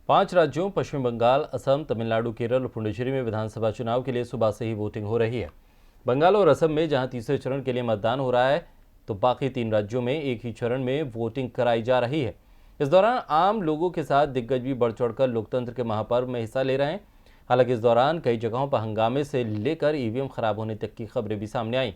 5 राज्यों पश्चिम बंगाल, असम, तमिलनाडु, केरल और पुडुचेरी में विधानसभा चुनाव के लिए सुबह से ही वोटिंग हो रही है। बंगाल और असम में जहां तीसरे चरण के लिए मतदान हो रहा है, तो बाकी 3 राज्यों में एक ही चरण में वोटिंग कराई जा रही है। इस दौरान आम लोगों के साथ दिग्गज भी बढ़ चढ़कर लोकतंत्र के महापर्व में हिस्सा ले रहे हैं। हालांकि इस दौरान कई जगहों पर हंगामे से लेकर ईवीएम खराब होने तक की खबरें भी सामने आई।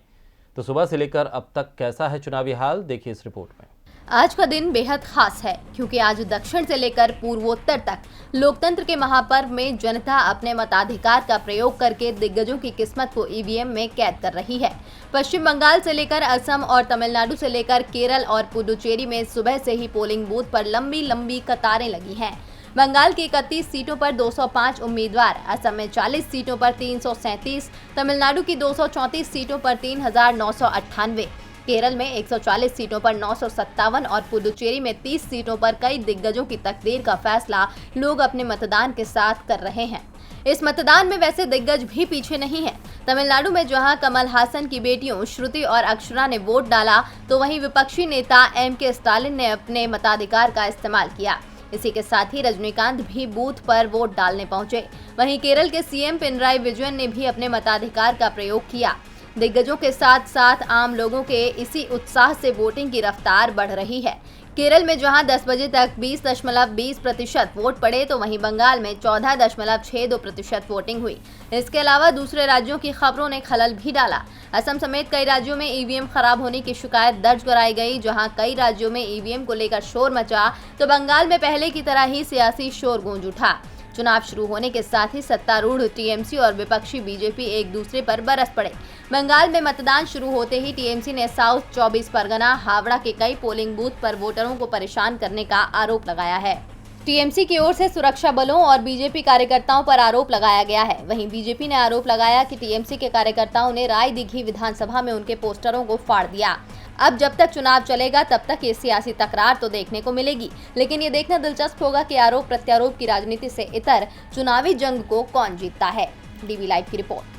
तो सुबह से लेकर अब तक कैसा है चुनावी हाल, देखिए इस रिपोर्ट में। आज का दिन बेहद खास है क्योंकि आज दक्षिण से लेकर पूर्वोत्तर तक लोकतंत्र के महापर्व में जनता अपने मताधिकार का प्रयोग करके दिग्गजों की किस्मत को ईवीएम में कैद कर रही है। पश्चिम बंगाल से लेकर असम और तमिलनाडु से लेकर केरल और पुडुचेरी में सुबह से ही पोलिंग बूथ पर लंबी लंबी कतारें लगी हैं। बंगाल की 31 सीटों पर 205 उम्मीदवार, असम में 40 सीटों पर 337, तमिलनाडु की 234 सीटों पर 3998, केरल में 140 सीटों पर 957 और पुडुचेरी में 30 सीटों पर कई दिग्गजों की तकदीर का फैसला लोग अपने मतदान के साथ कर रहे हैं। इस मतदान में वैसे दिग्गज भी पीछे नहीं है। तमिलनाडु में जहां कमल हासन की बेटियों श्रुति और अक्षरा ने वोट डाला, तो वहीं विपक्षी नेता एम.के. स्टालिन ने अपने मताधिकार का इस्तेमाल किया। इसी के साथ ही रजनीकांत भी बूथ पर वोट डालने पहुंचे। वहीं केरल के सीएम पिनराई विजयन ने भी अपने मताधिकार का प्रयोग किया। दिग्गजों के साथ साथ आम लोगों के इसी उत्साह से वोटिंग की रफ्तार बढ़ रही है। केरल में जहां 10 बजे तक 20.20% वोट पड़े, तो वहीं बंगाल में 14.62% वोटिंग हुई। इसके अलावा दूसरे राज्यों की खबरों ने खलल भी डाला। असम समेत कई राज्यों में ईवीएम खराब होने की शिकायत दर्ज कराई गई। जहां कई राज्यों में ईवीएम को लेकर शोर मचा, तो बंगाल में पहले की तरह ही सियासी शोर गूंज उठा। चुनाव शुरू होने के साथ ही सत्तारूढ़ टीएमसी और विपक्षी बीजेपी एक दूसरे पर बरस पड़े। बंगाल में मतदान शुरू होते ही टीएमसी ने साउथ 24 परगना, हावड़ा के कई पोलिंग बूथ पर वोटरों को परेशान करने का आरोप लगाया है। टीएमसी की ओर से सुरक्षा बलों और बीजेपी कार्यकर्ताओं पर आरोप लगाया गया है। वहीं बीजेपी ने आरोप लगाया कि टीएमसी के कार्यकर्ताओं ने राय दिघी विधानसभा में उनके पोस्टरों को फाड़ दिया। अब जब तक चुनाव चलेगा तब तक ये सियासी तकरार तो देखने को मिलेगी, लेकिन ये देखना दिलचस्प होगा कि आरोप प्रत्यारोप की राजनीति से इतर चुनावी जंग को कौन जीतता है। डीवी लाइव की रिपोर्ट।